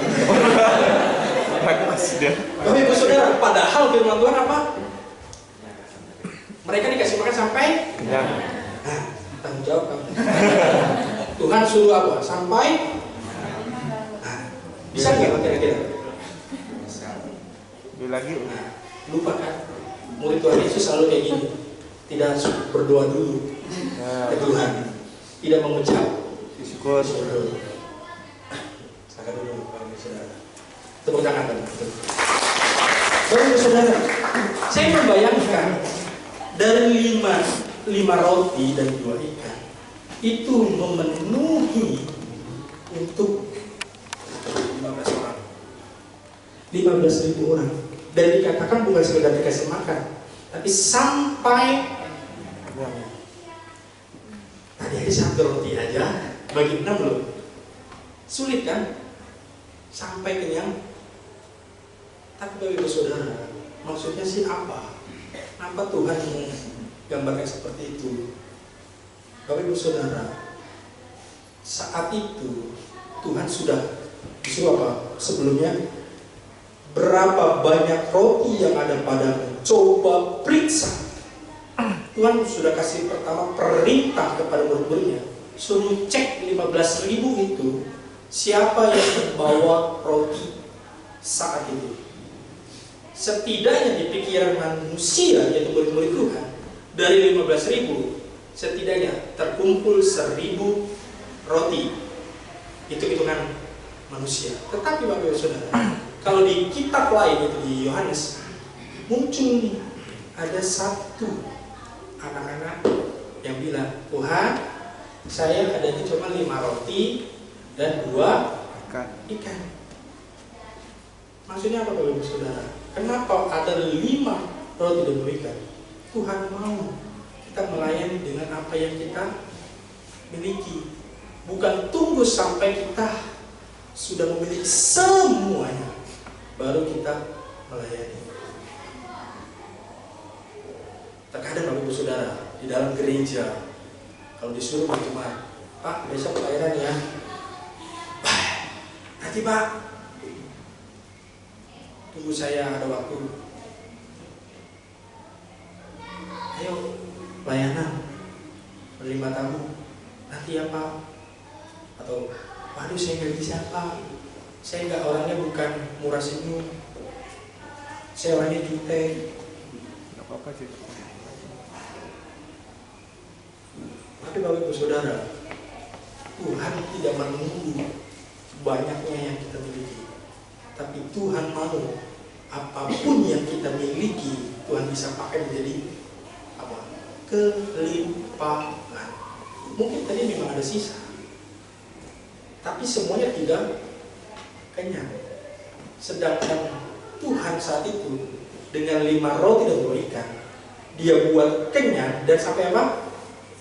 Bagus dia. Bapak Ibu Saudara, padahal firman Tuhan apa? Mereka dikasih makan sampai Kenyang. nah, tanggung jawab kamu. Tuhan suruh apa? Sampai nah, bisa nggak kira-kira? Dia lagi. Nah, lupa kan? Murid Tuhan Yesus selalu kayak gini. Tidak berdoa dulu ke Tuhan. Tidak mengucap Syukur. syukur. Silakan dulu Bapak Ibu Saudara. Tepuk tangan teman. Bapak Ibu Saudara, saya membayangkan dari lima roti dan 2 ikan itu memenuhi untuk 15 orang, 15.000 orang. Dan dikatakan bukan sekedar dikasih makan, tapi sampai tadi ada 1 roti aja bagi 6 loh. Sulit kan? Sampai kenyang. Tapi Bapak Ibu Saudara, maksudnya sih apa? Kenapa Tuhan menggambarkan seperti itu? Bapak Ibu Saudara, saat itu Tuhan sudah disuruh apa? Sebelumnya, berapa banyak roti yang ada padamu? Coba periksa. Tuhan sudah kasih pertama perintah kepada murid-muridnya, suruh cek 15.000 itu siapa yang membawa roti saat itu. Setidaknya di pikiran manusia, yaitu murid-murid Tuhan, dari 15.000 setidaknya terkumpul 1.000 roti. Itu hitungan manusia. Tetapi Bapak Ibu Saudara, kalau di kitab lain itu di Yohanes muncul nih, ada 1 anak-anak yang bilang, Tuhan, saya adanya cuma 5 roti dan 2 ikan. Maksudnya apa Bapak Ibu Saudara? Kenapa ada 5 roti dan 2 ikan? Tuhan mau kita melayani dengan apa yang kita miliki. Bukan tunggu sampai kita sudah memiliki semuanya baru kita melayani. Terkadang Bapak Ibu Saudara, di dalam gereja kalau disuruh berjemaat, Pak besok pelayanan ya. Nanti Pak, tunggu saya ada waktu. Ayo pelayanan, menerima tamu. Nanti ya Pak. Atau waduh saya nggak bisa Pak. Saya nggak, orangnya bukan murah senyum. Saya orangnya jutek. Nggak apa-apa sih. Tapi Bapak Ibu Saudara, Tuhan tidak menunggu banyaknya yang kita miliki, tapi Tuhan mau apapun yang kita miliki Tuhan bisa pakai menjadi apa? Kelimpahan. Mungkin tadi memang ada sisa, tapi semuanya tidak kenyang. Sedangkan Tuhan saat itu dengan 5 roti dan 2 ikan, dia buat kenyang dan sampai apa?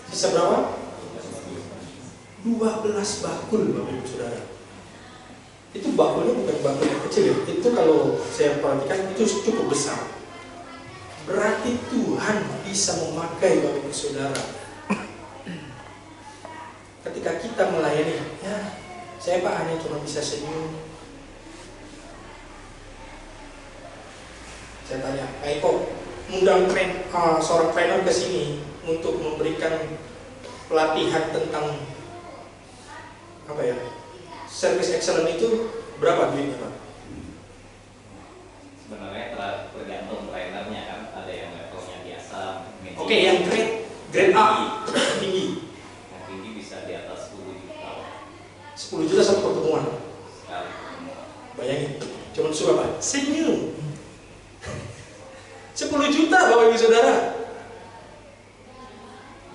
Sisa berapa? 12 bakul, Bapak Ibu Saudara. Itu bakulnya bukan bakul yang kecil ya. Itu kalau saya perhatikan itu cukup besar. Berarti Tuhan bisa memakai Bapak Ibu Saudara. Ketika kita melayani, ya saya Pak hanya cuma bisa senyum. Saya tanya, Pak Eko, undang seorang trainer ke sini untuk memberikan pelatihan tentang apa ya, service excellence itu berapa duitnya Pak? Sebenarnya tergantung trainernya kan, ada yang levelnya biasa. Oke, yang grade A tinggi. Yang tinggi bisa di atas 10 juta. 10 juta satu pertemuan. Sekali. Bayangin, cuma suruh apa? Senyum. 10 juta Bapak Ibu Saudara.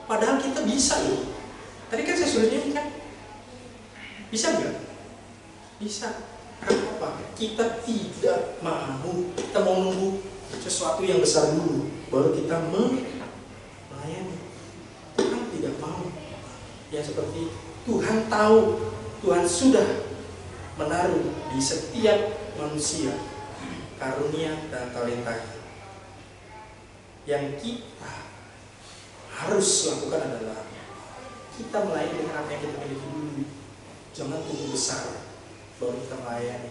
Padahal kita bisa loh. Tadi kan saya suruh nyanyi kan? Bisa nggak? Bisa. Kenapa? Kita tidak mau. Kita mau nunggu sesuatu yang besar dulu, baru kita melayani. Tuhan tidak mau. Ya seperti Tuhan tahu, Tuhan sudah menaruh di setiap manusia karunia dan talentanya. Yang kita harus lakukan adalah kita melayani dengan apa yang kita miliki dulu. Jangan tunggu besar baru kita melayani.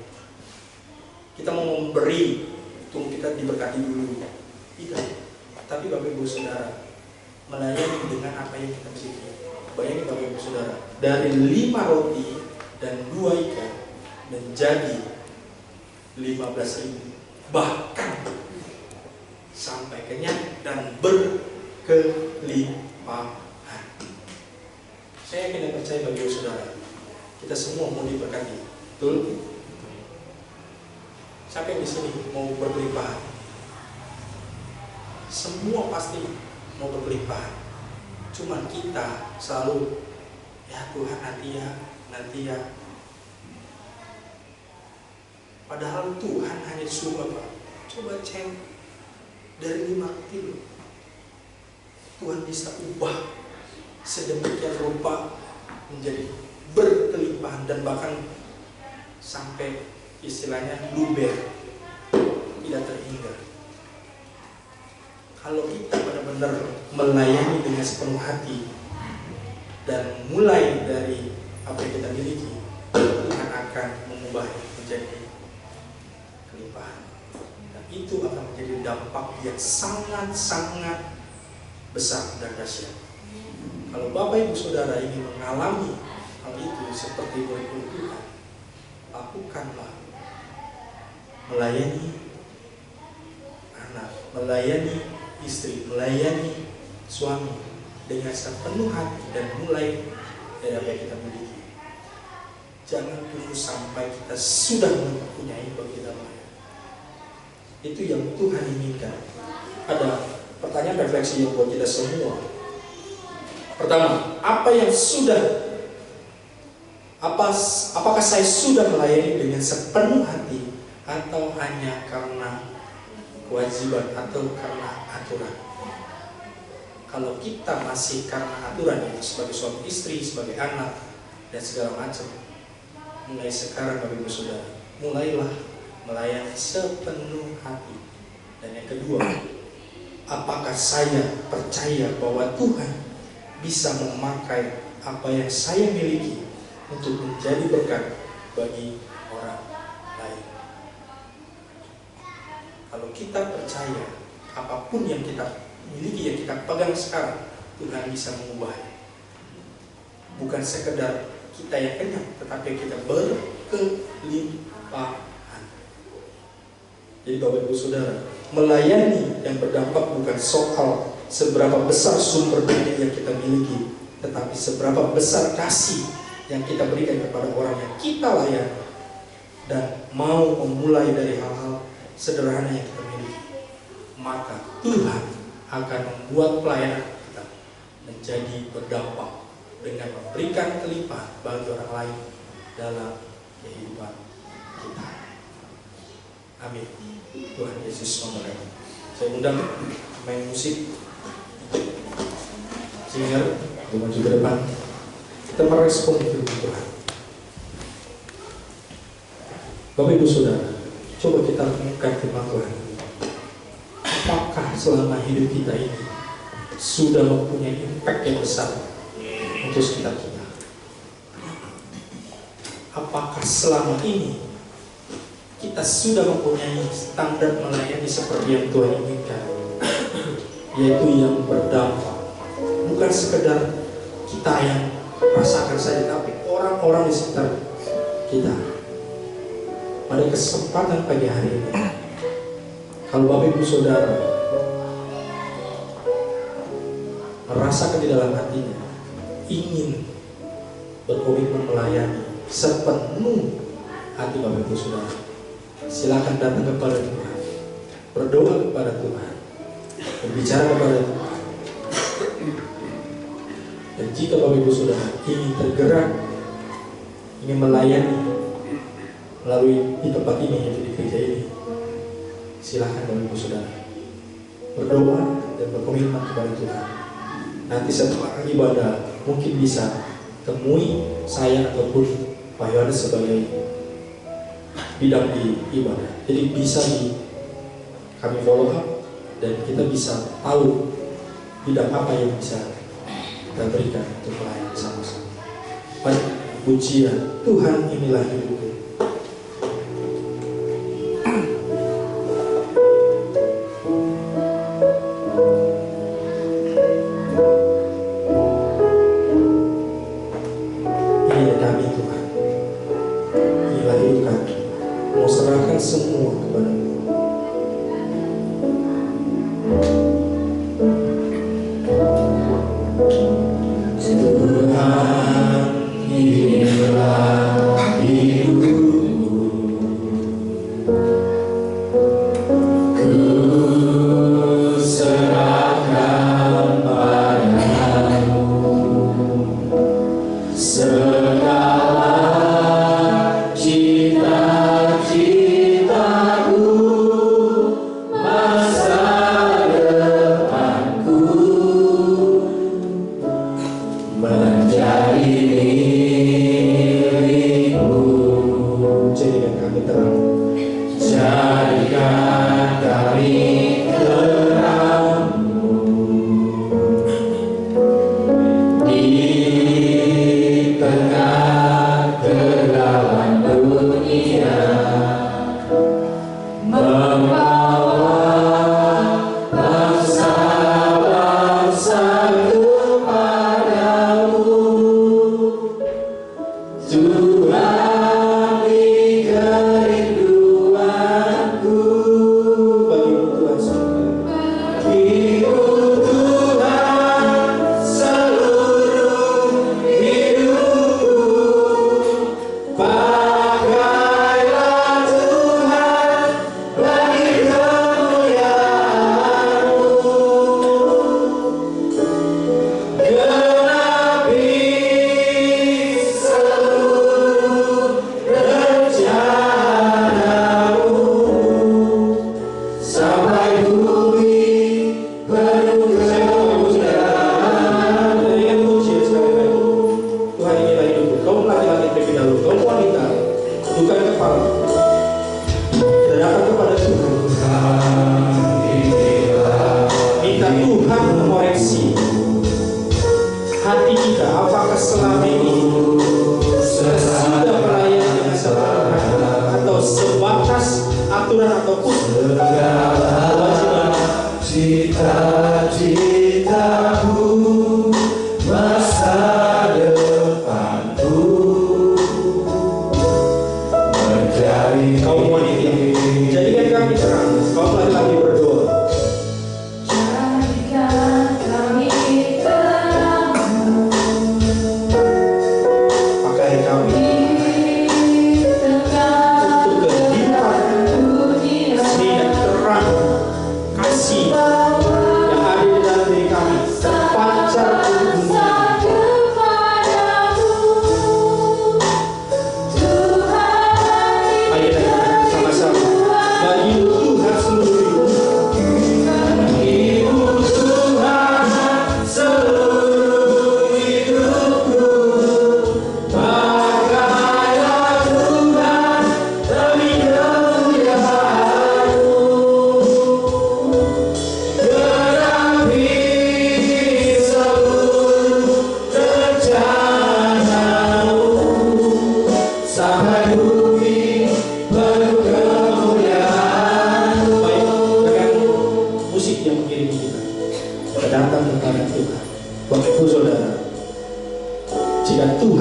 Kita mau memberi, tunggu kita diberkati dulu. Tidak. Tapi Bapak Ibu Saudara, melayani dengan apa yang kita miliki. Bayangin Bapak Ibu Saudara, dari 5 roti dan 2 ikan menjadi 15.000, bahkan sampai kenyang dan berkelimpahan. Saya yakin dan percaya Bapak Ibu Saudara, kita semua mau diberkati, betul? Siapa yang di sini mau berkelimpahan? Semua pasti mau berkelimpahan. Cuman kita selalu, ya Tuhan nanti ya. Padahal Tuhan hanya suruh apa? Coba cek dari 5 kilo. Tuhan bisa ubah sedemikian rupa menjadi berkelimpahan dan bahkan sampai istilahnya luber, tidak terhingga. Kalau kita benar-benar melayani dengan sepenuh hati dan mulai dari apa yang kita miliki, Tuhan akan mengubahnya menjadi kelimpahan. Dan itu akan menjadi dampak yang sangat-sangat besar dan dahsyat. Kalau Bapak Ibu Saudara ingin mengalami hal itu seperti murid-murid Tuhan, lakukanlah. Melayani anak, melayani istri, melayani suami dengan sepenuh hati dan mulai dari apa yang kita miliki. Jangan tunggu sampai kita sudah mempunyai baru kita melayani. Itu yang Tuhan inginkan. Ada pertanyaan refleksi yang buat kita semua. Pertama, apakah saya sudah melayani dengan sepenuh hati atau hanya karena kewajiban atau karena aturan? Kalau kita masih karena aturan, ya, sebagai suami istri, sebagai anak dan segala macam, mulai sekarang Bapak Ibu Saudara, mulailah melayani sepenuh hati. Dan yang kedua, apakah saya percaya bahwa Tuhan bisa memakai apa yang saya miliki untuk menjadi berkat bagi orang lain? Kalau kita percaya apapun yang kita miliki, yang kita pegang sekarang, Tuhan bisa mengubahnya. Bukan sekedar kita yang kenyang, tetapi kita berkelimpahan. Jadi Bapak Ibu Saudara, melayani yang berdampak bukan soal seberapa besar sumber daya yang kita miliki, tetapi seberapa besar kasih yang kita berikan kepada orang yang kita layani, dan mau memulai dari hal-hal sederhana yang kita miliki. Maka Tuhan akan membuat pelayanan kita menjadi berdampak dengan memberikan kelimpahan bagi orang lain dalam kehidupan kita. Amin. Tuhan Yesus memberkati. Saya undang main musik, singer, maju ke depan. Kita merespon firman Tuhan. Bapak Ibu Saudara, coba kita renungkan firman Tuhan. Apakah selama hidup kita ini sudah mempunyai impact yang besar untuk sekitar kita? Apakah selama ini kita sudah mempunyai standar melayani seperti yang Tuhan inginkan, yaitu yang berdampak, bukan sekedar kita yang rasakan saja, tapi orang-orang di sekitar kita. Pada kesempatan pagi hari ini, kalau Bapak Ibu Saudara merasakan di dalam hatinya ingin berkomitmen melayani sepenuh hati Bapak Ibu Saudara, silakan datang kepada Tuhan, berdoa kepada Tuhan, berbicara kepada Tuhan. Dan jika Bapak Ibu Saudara ingin tergerak, ingin melayani melalui di tempat ini, yaitu di gereja ini, silakan Bapak Ibu Saudara berdoa dan berkomitmen kepada Tuhan. Nanti setelah ibadah mungkin bisa temui saya ataupun Pak Yohanes sebagai bidang di ibadah. Jadi bisa kami follow up dan kita bisa tahu bidang apa yang bisa kita berikan untuk melayani sama-sama. Baik, pujian Tuhan inilah hidupku. Inilah kami Tuhan. Inilah hidup kami. Mau serahkan semua kepada-Mu. Tuhan, inilah hidupku. Ku serahkan padamu segala cita-citaku, masa depanku, menjadi milikmu. Jadikan kami terang, jadikan kami terang-Mu di tengah kegelapan dunia, membawa bangsa-bangsa kepadamu. Tuhan, di kerinduanku, bagi-Mu Tuhan, hidup Tuhan, seluruh hidupku, pakailah Tuhan bagi kemuliaan-Mu. Genapi seluruh rencana-Mu, sampai bumi penuh kemuliaan. Dengan pujian sekali lagi, Tuhan inilah hidupku. Kaum laki-laki terlebih dahulu, kaum wanita tundukkan kepala, kita datang kepada Tuhan. Minta Tuhan mengoreksi hati kita. Apakah selama ini kita sudah melayani dengan sepenuh hati, atau sebatas aturan ataupun kewajiban? Cita-citaku, masa depanku, menjadi kaum wanita, jadikan kami terang. Kaum laki-laki berdoa, Jadikan kami terang pakai kami di tengah untuk kehidupan dunia, sehingga terang kasih yang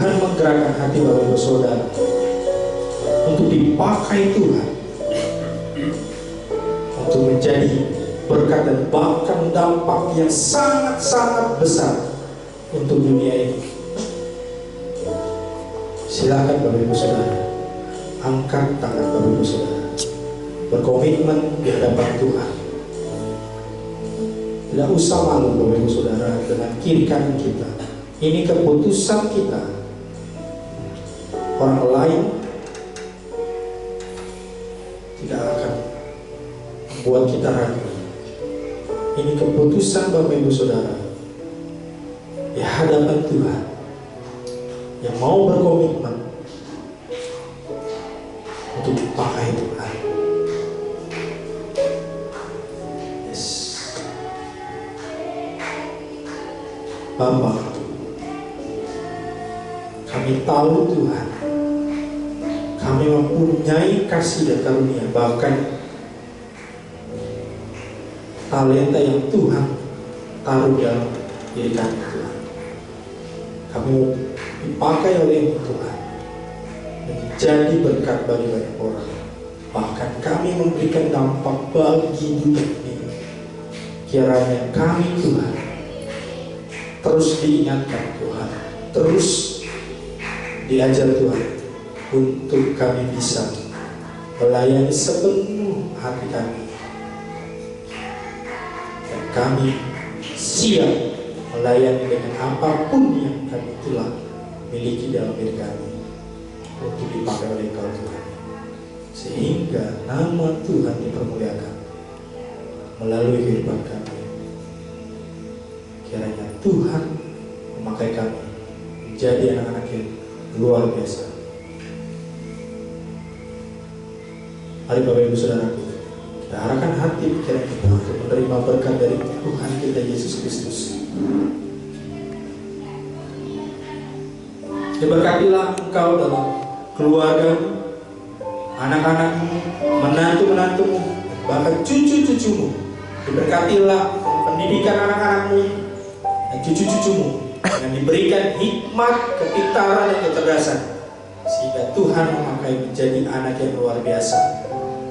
Tuhan menggerakkan hati Bapak Ibu Saudara untuk dipakai Tuhan untuk menjadi berkat dan bahkan dampak yang sangat-sangat besar untuk dunia ini. Silakan Bapak Ibu Saudara, angkat tangan Bapak Ibu Saudara, berkomitmen di hadapan Tuhan. Tidak usah malu Bapak Ibu Saudara dengan kiri kanan kita. Ini keputusan kita. Orang lain tidak akan membuat kita ragu. Ini keputusan Bapak Ibu Saudara di hadapan Tuhan yang mau berkomitmen untuk dipakai Tuhan. Yes. Bapa, kami tahu Tuhan, kami mempunyai kasih dan karunia, bahkan talenta yang Tuhan taruh dalam diri kami Tuhan. Kami dipakai oleh Tuhan menjadi berkat bagi banyak orang. Bahkan kami memberikan dampak bagi dunia ini. Kiranya kami Tuhan terus diingatkan Tuhan, terus diajar Tuhan untuk kami bisa melayani sepenuh hati kami. Dan kami siap melayani dengan apapun yang kami telah miliki dalam diri kami untuk dipakai oleh Engkau Tuhan, sehingga nama Tuhan dipermuliakan melalui kehidupan kami. Kiranya Tuhan memakai kami menjadi anak-anak yang luar biasa. Mari Bapak Ibu Saudaraku, kita arahkan hati pikiran kita untuk menerima berkat dari Tuhan kita Yesus Kristus. Diberkatilah engkau dalam keluarga, anak-anakmu, menantu-menantumu, bahkan cucu-cucumu. Diberkatilah pendidikan anak-anakmu dan cucu-cucumu yang diberikan hikmat, kepintaran, dan kecerdasan, sehingga Tuhan memakai menjadi anak yang luar biasa.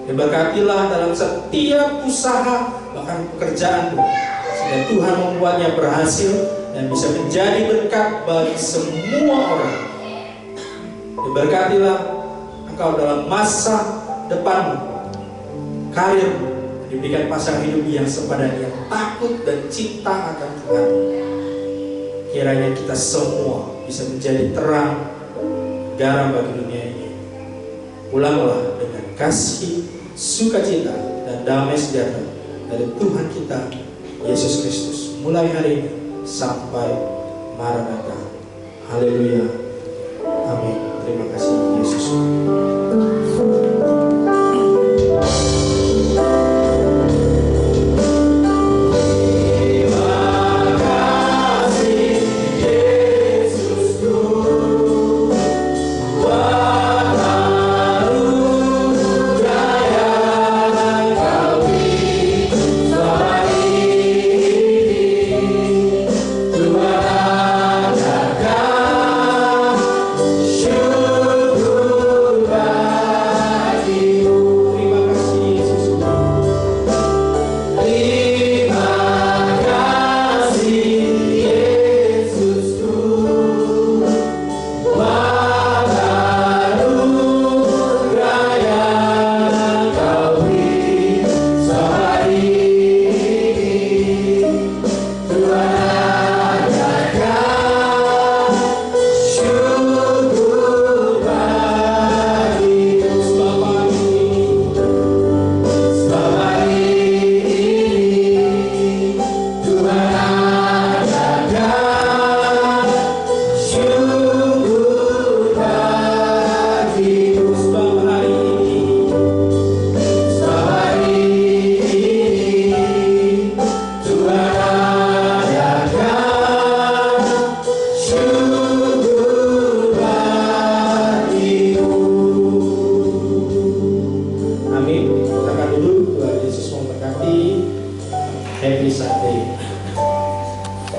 Diberkatilah dalam setiap usaha, bahkan pekerjaanmu, sehingga Tuhan membuatnya berhasil dan bisa menjadi berkat bagi semua orang. Diberkatilah engkau dalam masa depanmu, karirmu, diberikan pasangan hidup yang sepadan, yang takut dan cinta akan Tuhan. Kiranya kita semua bisa menjadi terang, garam bagi dunia ini. Pulanglah dengan kasih, sukacita, dan damai sejahtera dari Tuhan kita Yesus Kristus, mulai hari ini sampai Maranatha. Haleluya. Amin. Terima kasih Yesus.